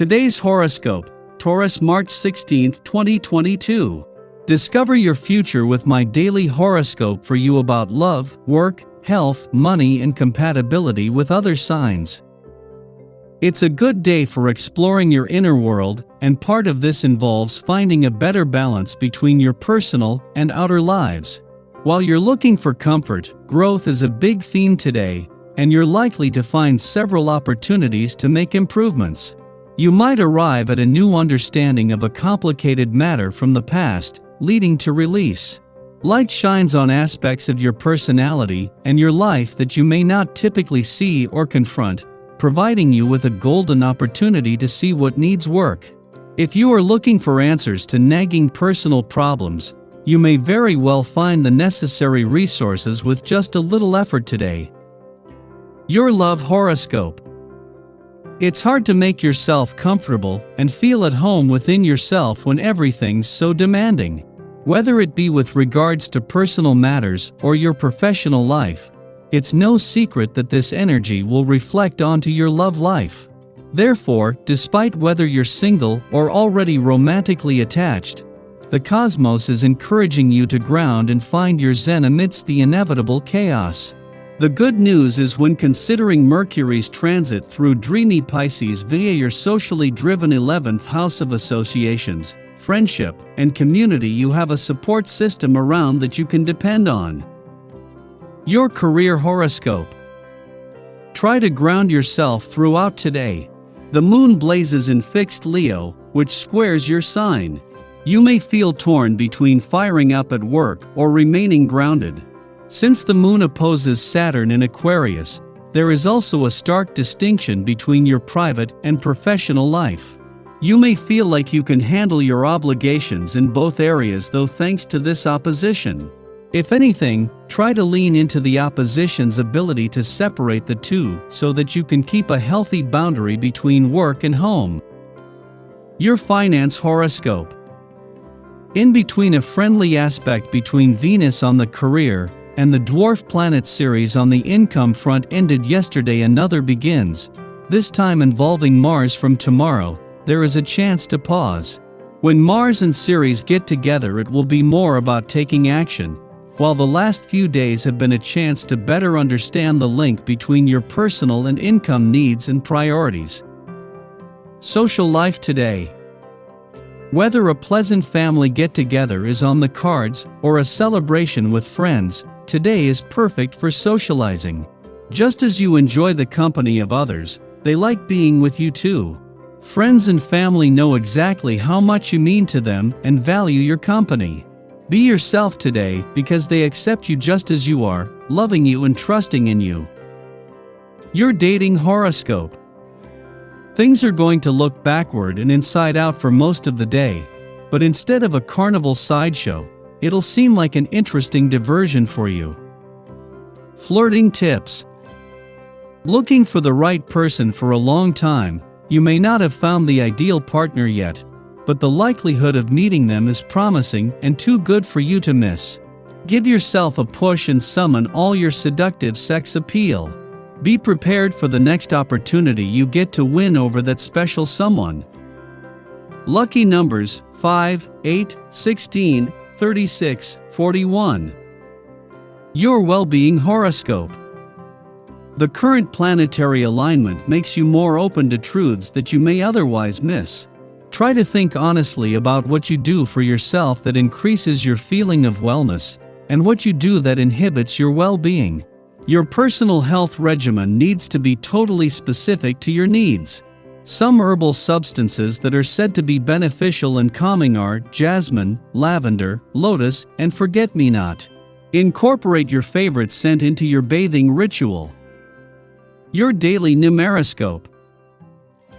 Today's horoscope, Taurus March 16, 2022. Discover your future with my daily horoscope for you about love, work, health, money, and compatibility with other signs. It's a good day for exploring your inner world, and part of this involves finding a better balance between your personal and outer lives. While you're looking for comfort, growth is a big theme today, and you're likely to find several opportunities to make improvements. You might arrive at a new understanding of a complicated matter from the past, leading to release. Light shines on aspects of your personality and your life that you may not typically see or confront, providing you with a golden opportunity to see what needs work. If you are looking for answers to nagging personal problems, you may very well find the necessary resources with just a little effort today. Your love horoscope. It's hard to make yourself comfortable and feel at home within yourself when everything's so demanding. Whether it be with regards to personal matters or your professional life, it's no secret that this energy will reflect onto your love life. Therefore, despite whether you're single or already romantically attached, the cosmos is encouraging you to ground and find your zen amidst the inevitable chaos. The good news is when considering Mercury's transit through dreamy Pisces via your socially driven 11th house of associations, friendship, and community, you have a support system around that you can depend on. Your career horoscope. Try to ground yourself throughout today. The moon blazes in fixed Leo, which squares your sign. You may feel torn between firing up at work or remaining grounded. Since the moon opposes Saturn in Aquarius, there is also a stark distinction between your private and professional life. You may feel like you can handle your obligations in both areas, though, thanks to this opposition. If anything, try to lean into the opposition's ability to separate the two so that you can keep a healthy boundary between work and home. Your finance horoscope. In between a friendly aspect between Venus on the career and the dwarf planet Ceres on the income front ended yesterday, another begins, this time involving Mars from tomorrow. There is a chance to pause. When Mars and Ceres get together, it will be more about taking action, while the last few days have been a chance to better understand the link between your personal and income needs and priorities. Social life today. Whether a pleasant family get-together is on the cards or a celebration with friends, today is perfect for socializing. Just as you enjoy the company of others, they like being with you too. Friends and family know exactly how much you mean to them and value your company. Be yourself today because they accept you just as you are, loving you and trusting in you. Your dating horoscope. Things are going to look backward and inside out for most of the day, but instead of a carnival sideshow, it'll seem like an interesting diversion for you. Flirting tips. Looking for the right person for a long time, you may not have found the ideal partner yet, but the likelihood of meeting them is promising and too good for you to miss. Give yourself a push and summon all your seductive sex appeal. Be prepared for the next opportunity you get to win over that special someone. Lucky numbers 5, 8, 16, 36, 41. Your well-being horoscope. The current planetary alignment makes you more open to truths that you may otherwise miss. Try to think honestly about what you do for yourself that increases your feeling of wellness, and what you do that inhibits your well-being. Your personal health regimen needs to be totally specific to your needs. Some herbal substances that are said to be beneficial and calming are jasmine, lavender, lotus, and forget-me-not. Incorporate your favorite scent into your bathing ritual. Your daily numeroscope.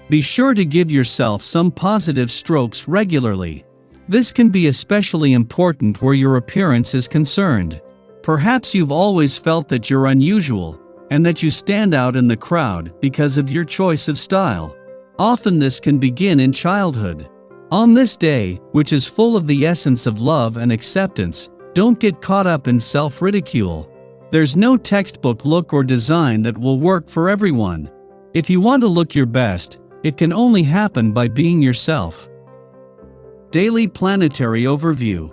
Be sure to give yourself some positive strokes regularly. This can be especially important where your appearance is concerned. Perhaps you've always felt that you're unusual, and that you stand out in the crowd because of your choice of style. Often this can begin in childhood. On this day, which is full of the essence of love and acceptance, don't get caught up in self-ridicule. There's no textbook look or design that will work for everyone. If you want to look your best, It can only happen by being yourself. Daily Planetary Overview.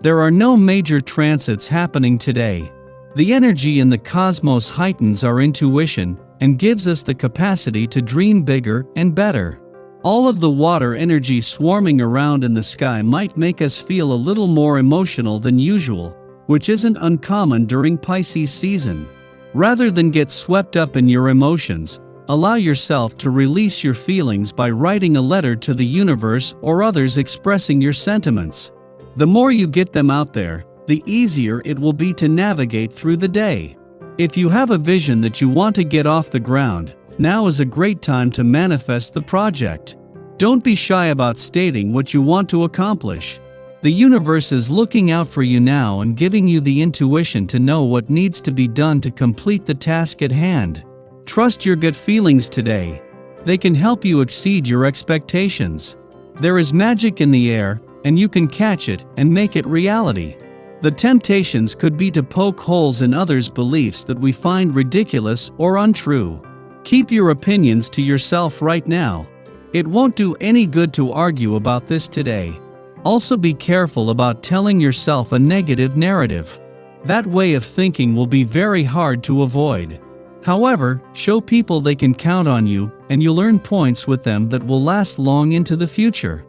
There are no major transits happening today. The energy in the cosmos heightens our intuition and gives us the capacity to dream bigger and better. All of the water energy swarming around in the sky might make us feel a little more emotional than usual, which isn't uncommon during Pisces season. Rather than get swept up in your emotions, allow yourself to release your feelings by writing a letter to the universe or others expressing your sentiments. The more you get them out there, the easier it will be to navigate through the day. If you have a vision that you want to get off the ground, now is a great time to manifest the project. Don't be shy about stating what you want to accomplish. The universe is looking out for you now and giving you the intuition to know what needs to be done to complete the task at hand. Trust your gut feelings today. They can help you exceed your expectations. There is magic in the air, and you can catch it and make it reality. The temptations could be to poke holes in others' beliefs that we find ridiculous or untrue. Keep your opinions to yourself right now. It won't do any good to argue about this today. Also be careful about telling yourself a negative narrative. That way of thinking will be very hard to avoid. However, show people they can count on you, and you'll earn points with them that will last long into the future.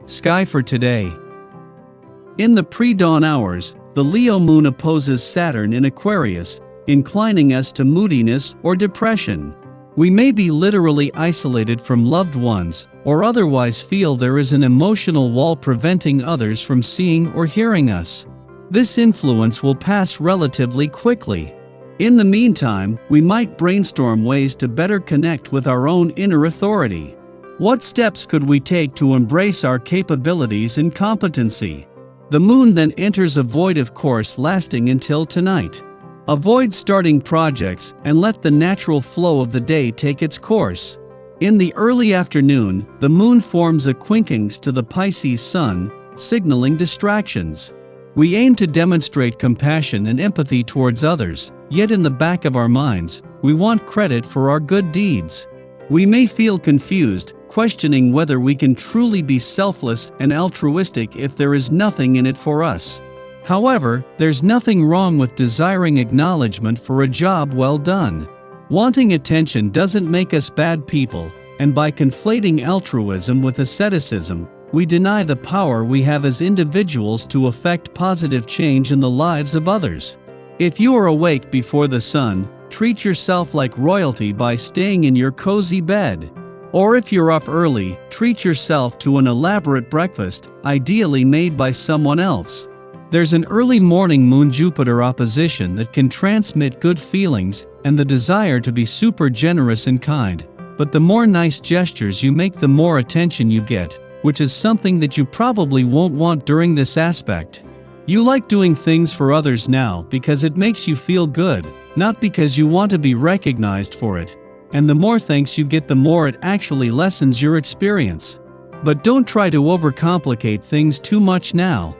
Sky for today. In the pre-dawn hours, the Leo moon opposes Saturn in Aquarius, inclining us to moodiness or depression. We may be literally isolated from loved ones, or otherwise feel there is an emotional wall preventing others from seeing or hearing us. This influence will pass relatively quickly. In the meantime, we might brainstorm ways to better connect with our own inner authority. What steps could we take to embrace our capabilities and competency? The moon then enters a voidtive course lasting until tonight. Avoid starting projects and let the natural flow of the day take its course. In the early afternoon, the moon forms a quincunx to the Pisces sun, signaling distractions. We aim to demonstrate compassion and empathy towards others, yet in the back of our minds, we want credit for our good deeds. We may feel confused, questioning whether we can truly be selfless and altruistic if there is nothing in it for us. However, there's nothing wrong with desiring acknowledgement for a job well done. Wanting attention doesn't make us bad people, and by conflating altruism with asceticism, we deny the power we have as individuals to affect positive change in the lives of others. If you are awake before the sun, treat yourself like royalty by staying in your cozy bed. Or if you're up early, treat yourself to an elaborate breakfast, ideally made by someone else. There's an early morning Moon-Jupiter opposition that can transmit good feelings and the desire to be super generous and kind, but the more nice gestures you make, the more attention you get, which is something that you probably won't want during this aspect. You like doing things for others now because it makes you feel good, not because you want to be recognized for it. And the more thanks you get, the more it actually lessens your experience. But don't try to overcomplicate things too much now.